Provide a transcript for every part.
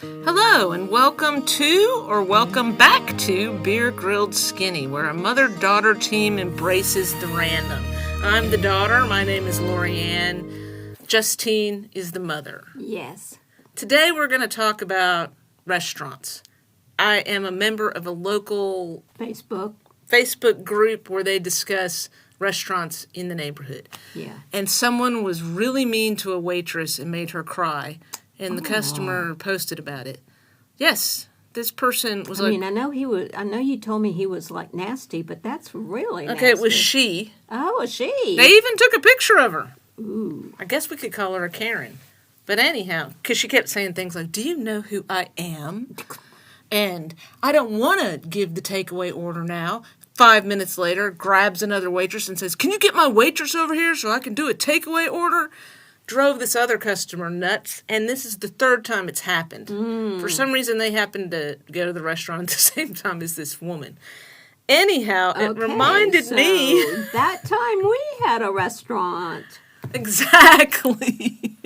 Hello, and welcome back to Beer Grilled Skinny, where a mother-daughter team embraces the random. I'm the daughter. My name is Lorianne. Justine is the mother. Yes. Today we're going to talk about restaurants. I am a member of a local Facebook group where they discuss restaurants in the neighborhood. Yeah. And someone was really mean to a waitress and made her cry. And the customer posted about it. Yes, this person was I know you told me he was like nasty, but that's really nasty. Okay, it was she. Oh, a she. They even took a picture of her. Ooh. I guess we could call her a Karen. But anyhow, because she kept saying things like, "Do you know who I am?" And "I don't want to give the takeaway order now." 5 minutes later, grabs another waitress and says, "Can you get my waitress over here so I can do a takeaway order?" Drove this other customer nuts, and this is the third time it's happened. For some reason, they happened to go to the restaurant at the same time as this woman. Anyhow, it reminded me... that time we had a restaurant. Exactly.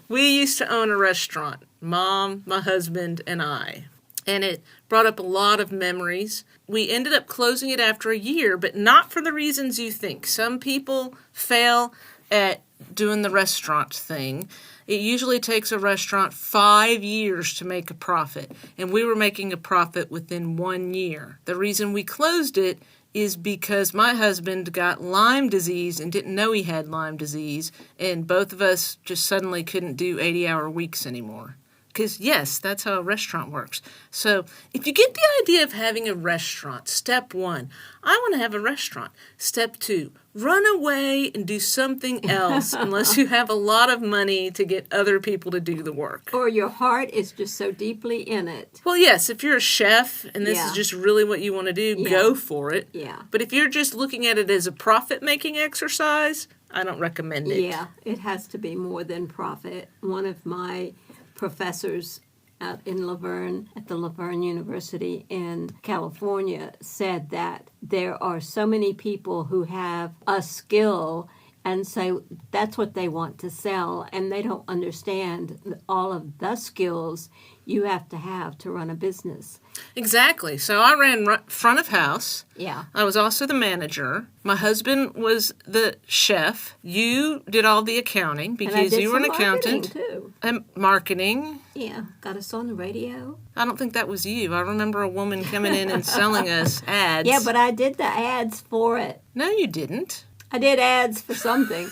We used to own a restaurant, Mom, my husband, and I. And it brought up a lot of memories. We ended up closing it after a year, but not for the reasons you think. Some people fail at doing the restaurant thing. It usually takes a restaurant 5 years to make a profit, and we were making a profit within 1 year. The reason we closed it is because my husband got Lyme disease and didn't know he had Lyme disease, and both of us just suddenly couldn't do 80-hour weeks anymore. Because, yes, that's how a restaurant works. So if you get the idea of having a restaurant, step 1, I want to have a restaurant. Step 2, run away and do something else unless you have a lot of money to get other people to do the work. Or your heart is just so deeply in it. Well, yes, if you're a chef and this is just really what you want to do, go for it. Yeah. But if you're just looking at it as a profit-making exercise, I don't recommend it. Yeah, it has to be more than profit. One of my professors out in Laverne, at the Laverne University in California, said that there are so many people who have a skill and so that's what they want to sell, and they don't understand all of the skills you have to run a business. Exactly. So I ran front of house. Yeah. I was also the manager. My husband was the chef. You did all the accounting because you were an accountant. Too. And marketing. Yeah. Got us on the radio. I don't think that was you. I remember a woman coming in and selling us ads. Yeah, but I did the ads for it. No, you didn't. I did ads for something.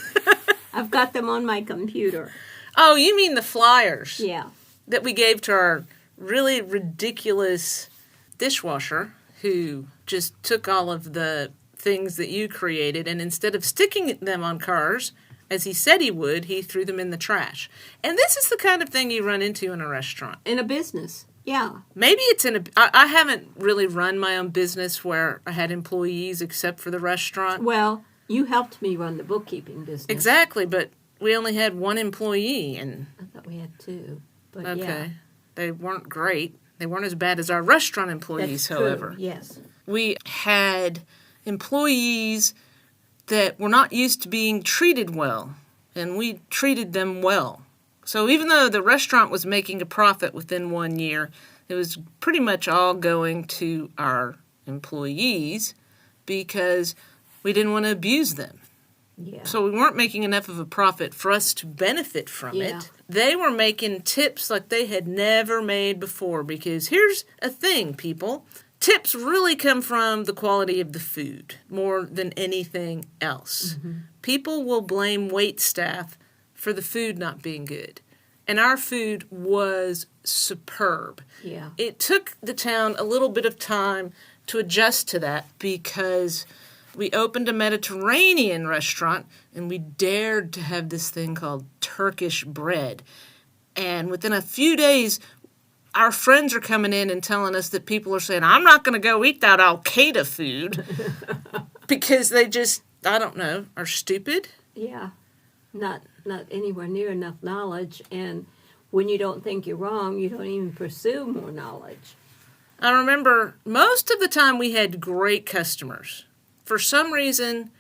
I've got them on my computer. Oh, you mean the flyers? Yeah. That we gave to our really ridiculous dishwasher who just took all of the things that you created and instead of sticking them on cars, as he said he would, he threw them in the trash. And this is the kind of thing you run into in a restaurant. In a business. Yeah. Maybe it's I haven't really run my own business where I had employees except for the restaurant. Well, you helped me run the bookkeeping business. Exactly, but we only had one employee. And I thought we had 2. But okay. Yeah. They weren't great. They weren't as bad as our restaurant employees, That's however. True. Yes. We had employees that were not used to being treated well, and we treated them well. So even though the restaurant was making a profit within 1 year, it was pretty much all going to our employees because we didn't want to abuse them. Yeah. So we weren't making enough of a profit for us to benefit from it. They were making tips like they had never made before because here's a thing, people. Tips really come from the quality of the food more than anything else. Mm-hmm. People will blame wait staff for the food not being good. And our food was superb. Yeah. It took the town a little bit of time to adjust to that because we opened a Mediterranean restaurant and we dared to have this thing called Turkish bread. And within a few days, our friends are coming in and telling us that people are saying, I'm not going to go eat that Al-Qaeda food because they just, I don't know, are stupid. Yeah. Not anywhere near enough knowledge. And when you don't think you're wrong, you don't even pursue more knowledge. I remember most of the time we had great customers. For some reason,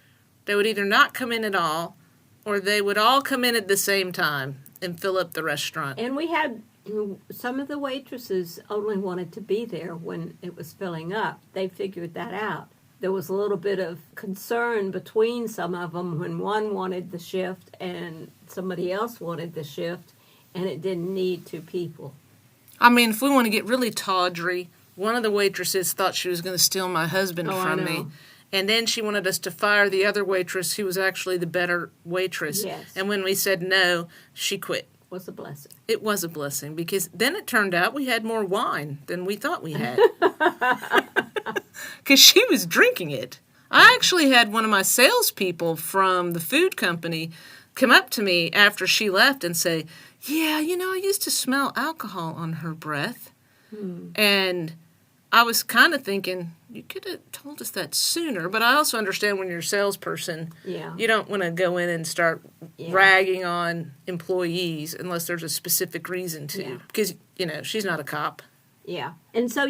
they would either not come in at all or they would all come in at the same time and fill up the restaurant. And we had Some of the waitresses only wanted to be there when it was filling up. They figured that out. There was a little bit of concern between some of them when one wanted the shift and somebody else wanted the shift, and it didn't need two people. I mean, if we want to get really tawdry, one of the waitresses thought she was going to steal my husband Oh, from I me. know. And then she wanted us to fire the other waitress who was actually the better waitress. Yes. And when we said no, she quit. Was a blessing. It was a blessing because then it turned out we had more wine than we thought we had. Because she was drinking it. I actually had one of my salespeople from the food company come up to me after she left and say, yeah, I used to smell alcohol on her breath. And I was kind of thinking, you could have told us that sooner. But I also understand when you're a salesperson, Yeah. you don't want to go in and start ragging on employees unless there's a specific reason to. Yeah. Because, she's not a cop. Yeah. And so,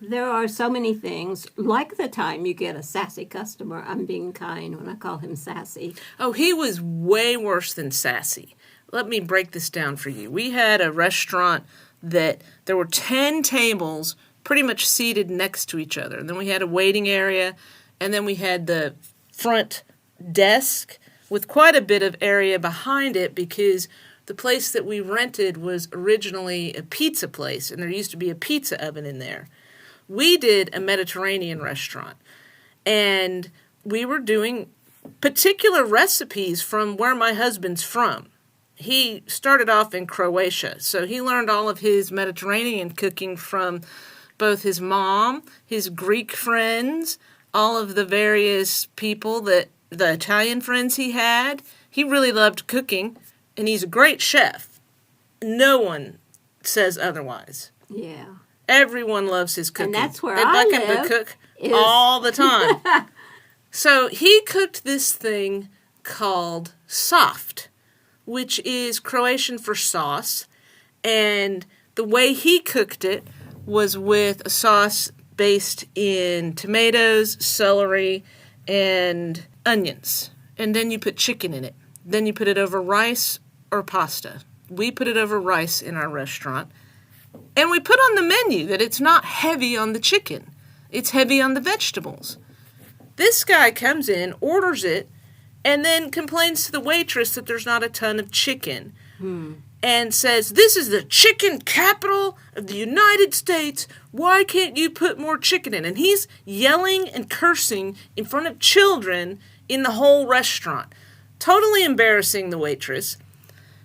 there are so many things. Like the time you get a sassy customer. I'm being kind when I call him sassy. Oh, he was way worse than sassy. Let me break this down for you. We had a restaurant that there were 10 tables pretty much seated next to each other. And then we had a waiting area, and then we had the front desk with quite a bit of area behind it because the place that we rented was originally a pizza place, and there used to be a pizza oven in there. We did a Mediterranean restaurant, and we were doing particular recipes from where my husband's from. He started off in Croatia, so he learned all of his Mediterranean cooking from both his mom, his Greek friends, all of the various people the Italian friends he had. He really loved cooking, and he's a great chef. No one says otherwise. Yeah. Everyone loves his cooking. And that's where They'd I like him to live cook is- all the time. So he cooked this thing called soft, which is Croatian for sauce. And the way he cooked it was with a sauce based in tomatoes, celery, and onions. And then you put chicken in it. Then you put it over rice or pasta. We put it over rice in our restaurant. And we put on the menu that it's not heavy on the chicken. It's heavy on the vegetables. This guy comes in, orders it, and then complains to the waitress that there's not a ton of chicken. And says, this is the chicken capital of the United States. Why can't you put more chicken in? And he's yelling and cursing in front of children in the whole restaurant. Totally embarrassing the waitress.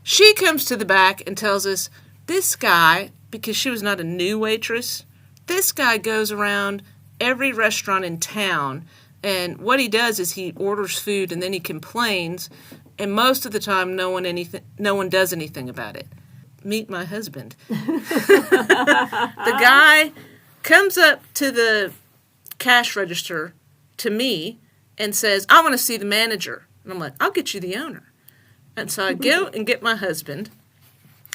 She comes to the back and tells us, this guy, because she was not a new waitress, this guy goes around every restaurant in town, and what he does is he orders food and then he complains, and most of the time no one does anything about it. Meet my husband. The guy comes up to the cash register to me and says, I want to see the manager. And I'm like, I'll get you the owner. And so I go and get my husband.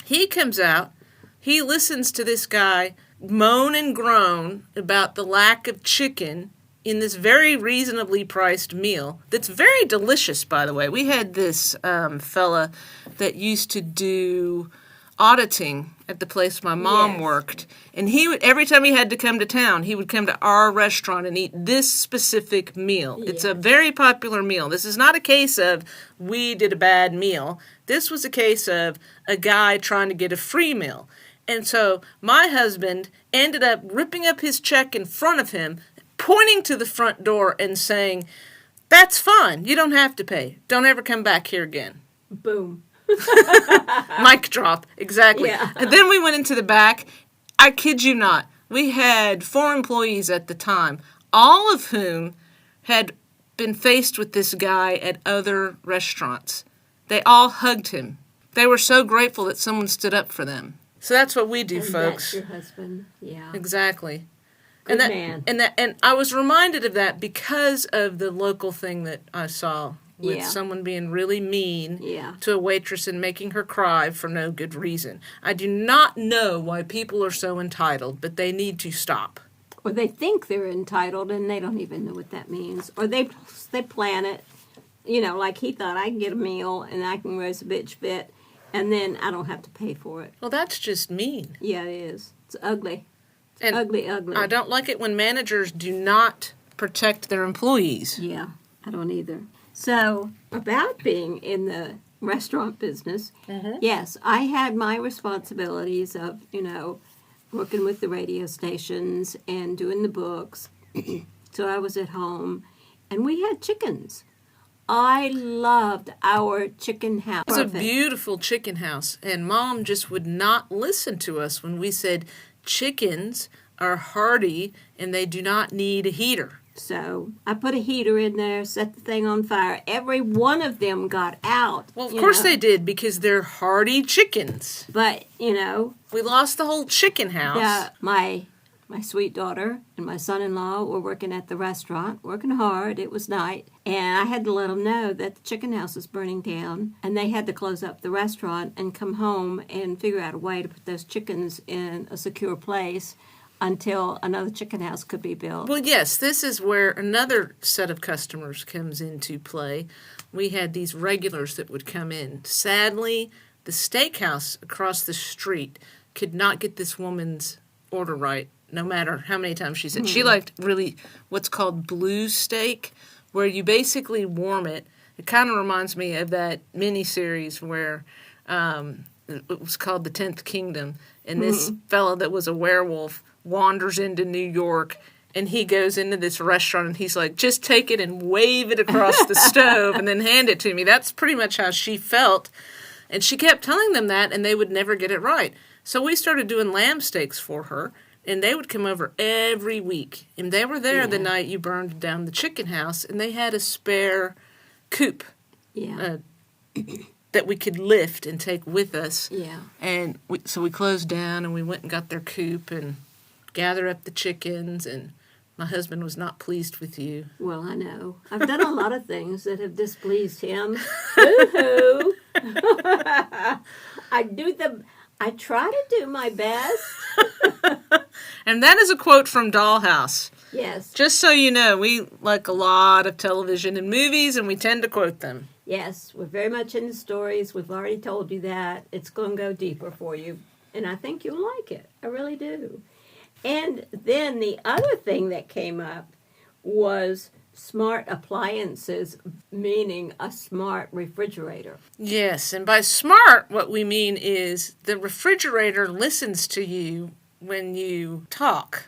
He comes out. He listens to this guy moan and groan about the lack of chicken in this very reasonably priced meal that's very delicious, by the way. We had this fella that used to do auditing at the place my mom Yes. worked, and he would, every time he had to come to town, he would come to our restaurant and eat this specific meal. It's a very popular meal. This is not a case of we did a bad meal. This was a case of a guy trying to get a free meal. And so my husband ended up ripping up his check in front of him, pointing to the front door and saying, that's fine. You don't have to pay. Don't ever come back here again. Boom. Mic drop. Exactly. Yeah. And then we went into the back. I kid you not. We had 4 employees at the time, all of whom had been faced with this guy at other restaurants. They all hugged him. They were so grateful that someone stood up for them. So that's what we do, And folks. that's your husband. Yeah. Exactly. Good and man. And I was reminded of that because of the local thing that I saw with Yeah. someone being really mean Yeah. to a waitress and making her cry for no good reason. I do not know why people are so entitled, but they need to stop. Or they think they're entitled and they don't even know what that means. Or they plan it. You know, like he thought I can get a meal and I can roast a bitch fit. and then I don't have to pay for it. Well, that's just mean. Yeah, it is. It's ugly. It's And ugly. I don't like it when managers do not protect their employees. Yeah, I don't either. So, about being in the restaurant business, yes, I had my responsibilities of, working with the radio stations and doing the books. So I was at home, and we had chickens. I loved our chicken house. It was a beautiful chicken house, and Mom just would not listen to us when we said chickens are hardy and they do not need a heater. So I put a heater in there, set the thing on fire. Every one of them got out. Well, of course they did, because they're hardy chickens. But, We lost the whole chicken house. my sweet daughter and my son-in-law were working at the restaurant, working hard. It was night. And I had to let them know that the chicken house was burning down. And they had to close up the restaurant and come home and figure out a way to put those chickens in a secure place until another chicken house could be built. Well, yes, this is where another set of customers comes into play. We had these regulars that would come in. Sadly, the steakhouse across the street could not get this woman's order right, no matter how many times she said. She liked really what's called blue steak, where you basically warm it. It kind of reminds me of that miniseries where it was called The 10th Kingdom, and this fellow that was a werewolf wanders into New York, and he goes into this restaurant, and he's like, just take it and wave it across the stove and then hand it to me. That's pretty much how she felt. And she kept telling them that, and they would never get it right. So we started doing lamb steaks for her, and they would come over every week. And they were there the night you burned down the chicken house, and they had a spare coop that we could lift and take with us. Yeah. And so we closed down, and we went and got their coop and gathered up the chickens, and my husband was not pleased with you. Well, I know. I've done a lot of things that have displeased him. Boo-hoo. I try to do my best. And that is a quote from Dollhouse. Yes. Just so you know, we like a lot of television and movies, and we tend to quote them. Yes, we're very much into stories. We've already told you that. It's going to go deeper for you. And I think you'll like it. I really do. And then the other thing that came up was smart appliances, meaning a smart refrigerator. Yes, and by smart, what we mean is the refrigerator listens to you when you talk.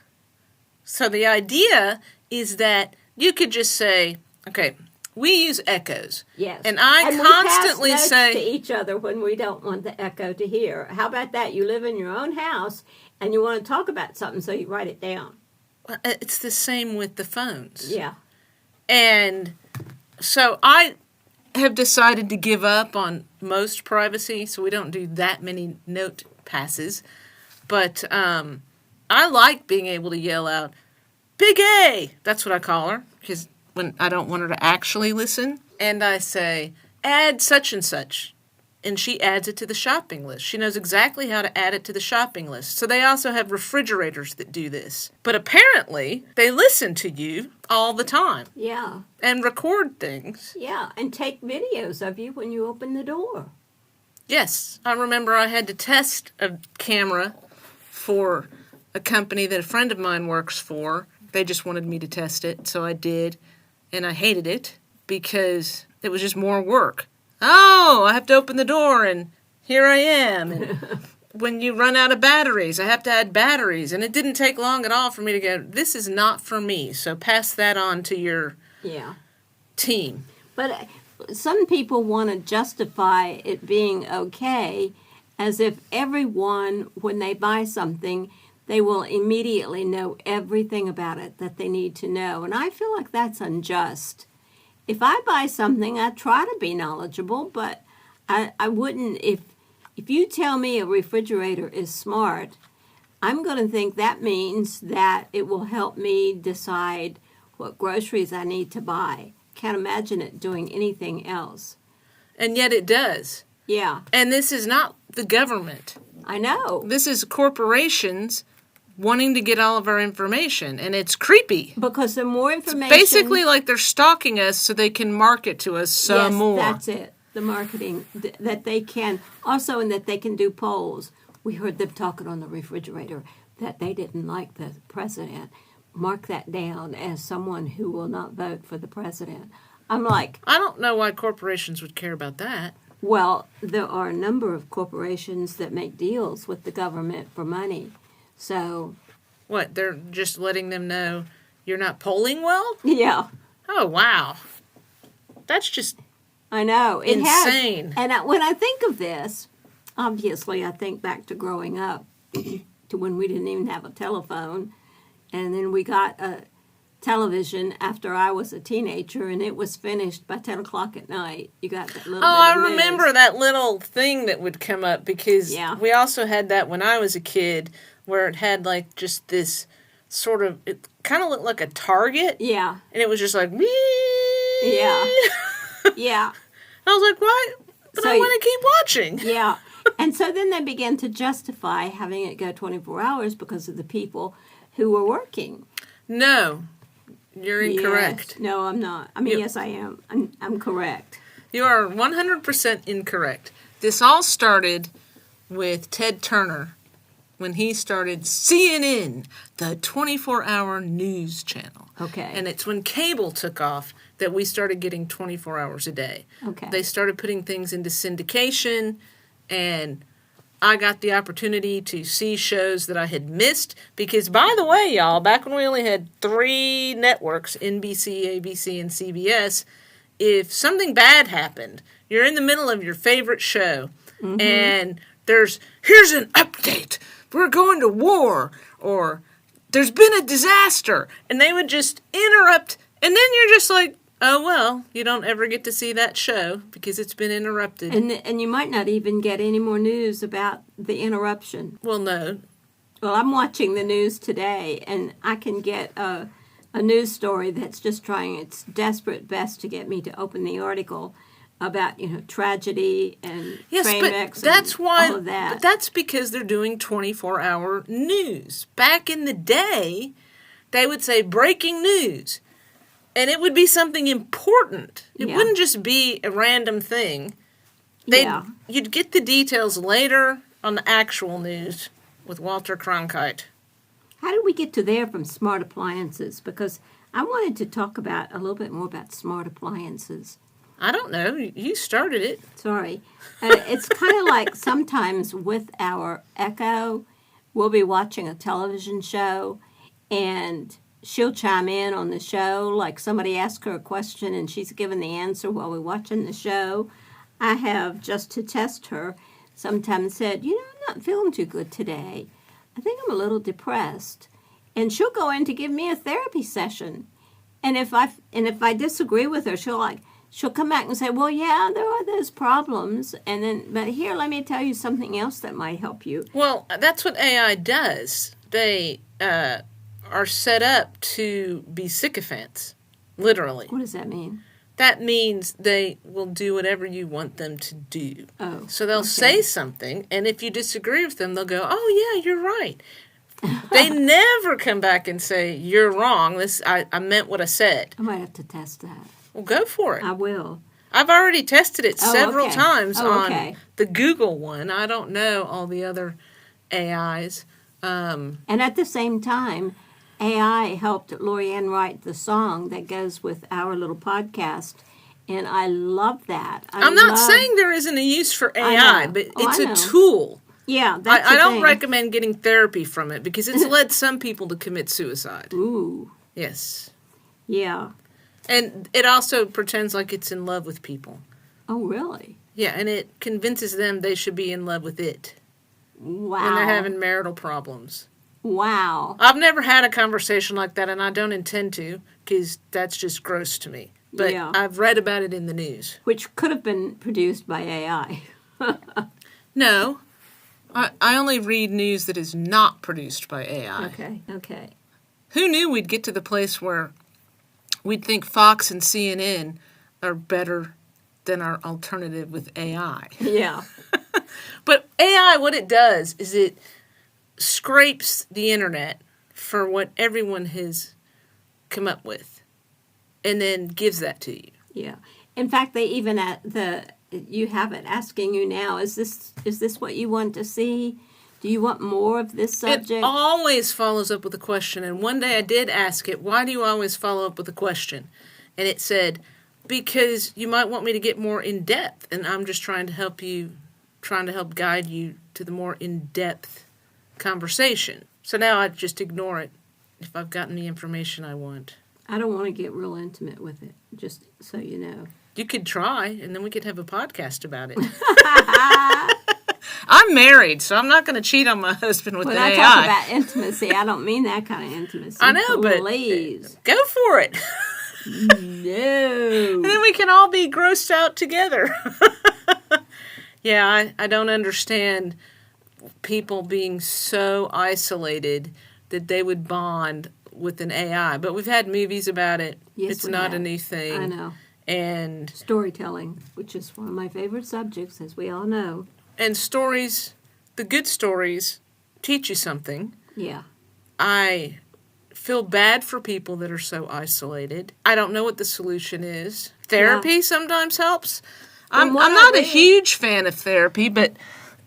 So the idea is that you could just say, okay, we use echoes. Yes. And I constantly we pass notes say to each other when we don't want the echo to hear. How about that? You live in your own house and you want to talk about something, so you write it down. it's the same with the phones. Yeah. And so I have decided to give up on most privacy, so we don't do that many note passes. But I like being able to yell out, Big A! That's what I call her, because when I don't want her to actually listen. And I say, add such and such. And she adds it to the shopping list. She knows exactly how to add it to the shopping list. So they also have refrigerators that do this. But apparently, they listen to you all the time. Yeah. And record things. Yeah, and take videos of you when you open the door. Yes. I remember I had to test a camera for a company that a friend of mine works for. They just wanted me to test it, so I did. And I hated it because it was just more work. Oh, I have to open the door, and here I am. And when you run out of batteries, I have to add batteries. And it didn't take long at all for me to go, this is not for me, so pass that on to your team. But some people want to justify it being okay as if everyone, when they buy something, they will immediately know everything about it that they need to know. And I feel like that's unjust. If I buy something, I try to be knowledgeable, but I wouldn't, if you tell me a refrigerator is smart, I'm going to think that means that it will help me decide what groceries I need to buy. Can't imagine it doing anything else. And yet it does. Yeah. And this is not the government. I know. This is corporations wanting to get all of our information, and it's creepy. Because the more information... It's basically like they're stalking us so they can market to us some more. That's it. the marketing that they can also, and that they can do polls. We heard them talking on the refrigerator that they didn't like the president. Mark that down as someone who will not vote for the president. I'm like, I don't know why corporations would care about that. well, there are a number of corporations that make deals with the government for money. So, What, they're just letting them know you're not polling well? yeah, Oh, wow. That's just I know. It insane. Has. And when I think of this, obviously I think back to growing up, to when we didn't even have a telephone. And then we got a television after I was a teenager, and it was finished by 10 o'clock at night. You got that little Oh, bit I of news. remember that little thing that would come up because Yeah. we also had that when I was a kid where it had like just this sort of, it kind of looked like a target Yeah, and it was just like, wee. Yeah. yeah, I was like, why? But So I want to keep watching. yeah. And so then they began to justify having it go 24 hours because of the people who were working. No, you're incorrect. Yes. No, I'm not. I mean, You- yes, I am. I'm correct. You are 100% incorrect. This all started with Ted Turner when he started CNN, the 24-hour news channel. Okay. And it's when cable took off that we started getting 24 hours a day. Okay. They started putting things into syndication, and I got the opportunity to see shows that I had missed because, by the way, y'all, back when we only had 3 networks, NBC, ABC, and CBS, if something bad happened, you're in the middle of your favorite show, and here's an update. We're going to war, or there's been a disaster, and they would just interrupt, and then you're just like, oh, well, you don't ever get to see that show because it's been interrupted. And you might not even get any more news about the interruption. Well, no. Well, I'm watching the news today, and I can get a news story that's just trying its desperate best to get me to open the article about, tragedy and Yes, train but wrecks that's and why. all of that. But that's because they're doing 24-hour news. Back in the day, they would say breaking news, and it would be something important. It Yeah. wouldn't just be a random thing. Yeah. You'd get the details later on the actual news with Walter Cronkite. How did we get to there from smart appliances? Because I wanted to talk about a little bit more about smart appliances. I don't know. You started it. Sorry. It's kind of like sometimes with our Echo, we'll be watching a television show and she'll chime in on the show. Like somebody asks her a question and she's giving the answer while we're watching the show. I have, just to test her, sometimes said, I'm not feeling too good today. I think I'm a little depressed. And she'll go in to give me a therapy session. And if I disagree with her, she'll come back and say, well, yeah, there are those problems. And then, but here, let me tell you something else that might help you. Well, that's what AI does. They are set up to be sycophants, literally. What does that mean? That means they will do whatever you want them to do. Oh, So they'll okay. say something, and if you disagree with them, they'll go, oh, yeah, you're right. They never come back and say, you're wrong. I meant what I said. I might have to test that. Well, go for it. I will. I've already tested it Oh, several okay. times Oh, on okay. the Google one. I don't know all the other AIs. And at the same time, AI helped Lorianne write the song that goes with our little podcast. And I love that. I'm not saying there isn't a use for AI, know. but Oh, it's I a know. tool. Yeah, that's I the don't thing. recommend getting therapy from it because it's led some people to commit suicide. Ooh, Yes. yeah. And it also pretends like it's in love with people. Oh, really? Yeah, and it convinces them they should be in love with it. Wow. And they're having marital problems. Wow. I've never had a conversation like that, and I don't intend to because that's just gross to me. But Yeah. I've read about it in the news. Which could have been produced by AI. No. I only read news that is not produced by AI. Okay. Who knew we'd get to the place where we'd think Fox and CNN are better than our alternative with AI? Yeah. But AI, what it does is it scrapes the internet for what everyone has come up with and then gives that to you. Yeah. In fact, they even you have it asking you now, is this what you want to see? Do you want more of this subject? It always follows up with a question. And one day I did ask it, why do you always follow up with a question? And it said, because you might want me to get more in depth. And I'm just trying to help guide you to the more in-depth conversation. So now I just ignore it if I've gotten the information I want. I don't want to get real intimate with it, just so you know. You could try, and then we could have a podcast about it. I'm married, so I'm not going to cheat on my husband with when the I AI. talk about intimacy, I don't mean that kind of intimacy. I know, Please. but go for it. No. And then we can all be grossed out together. Yeah, I don't understand people being so isolated that they would bond with an AI. But we've had movies about it. Yes, it's we not a have. new thing. I know. And Storytelling, which is one of my favorite subjects, as we all know. stories, the good stories, teach you something. Yeah. I feel bad for people that are so isolated. I don't know what the solution is. Therapy sometimes helps. I'm not a huge fan of therapy, but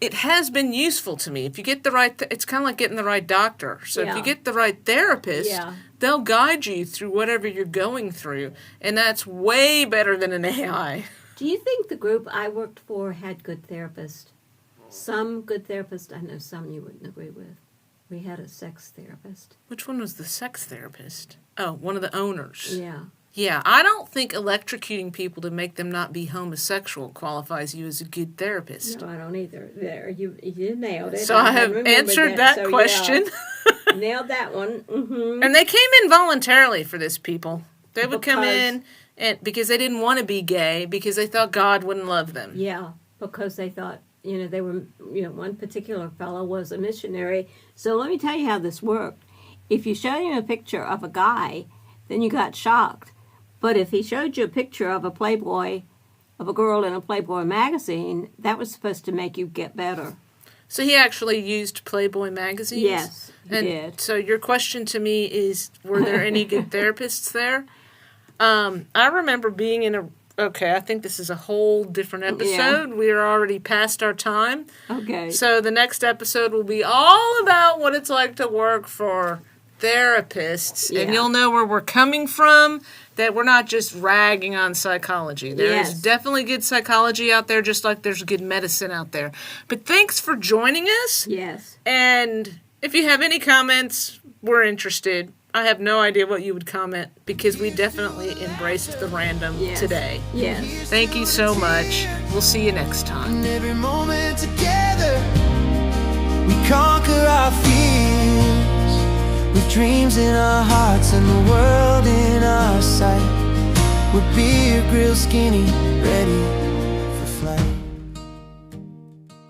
it has been useful to me. If you get the right, it's kind of like getting the right doctor. So if you get the right therapist, they'll guide you through whatever you're going through. And that's way better than an AI. Do you think the group I worked for had good therapists? Some good therapists, I know some you wouldn't agree with. We had a sex therapist. Which one was the sex therapist? Oh, one of the owners. Yeah. Yeah, I don't think electrocuting people to make them not be homosexual qualifies you as a good therapist. No, I don't either. There, you nailed it. So I have answered that question. Yeah. Nailed that one. Mm-hmm. And they came in voluntarily for this, people. They would come in and because they didn't want to be gay, because they thought God wouldn't love them. Yeah, because they thought, they were, one particular fellow was a missionary. So let me tell you how this worked. If you showed him a picture of a guy, then you got shocked. But if he showed you a picture of a Playboy, of a girl in a Playboy magazine, that was supposed to make you get better. So he actually used Playboy magazines? Yes, he did. So your question to me is, were there any good therapists there? I remember being in I think this is a whole different episode. Yeah. We are already past our time. Okay. So the next episode will be all about what it's like to work for therapists. Yeah. And you'll know where we're coming from, that we're not just ragging on psychology. There is definitely good psychology out there, just like there's good medicine out there. But thanks for joining us. Yes. And if you have any comments, we're interested. I have no idea what you would comment, because we definitely embraced the random today. Yes. Thank you so much. We'll see you next time. And every moment together, we conquer our fears, with dreams in our hearts and the world in our sight. We're beer grill skinny, ready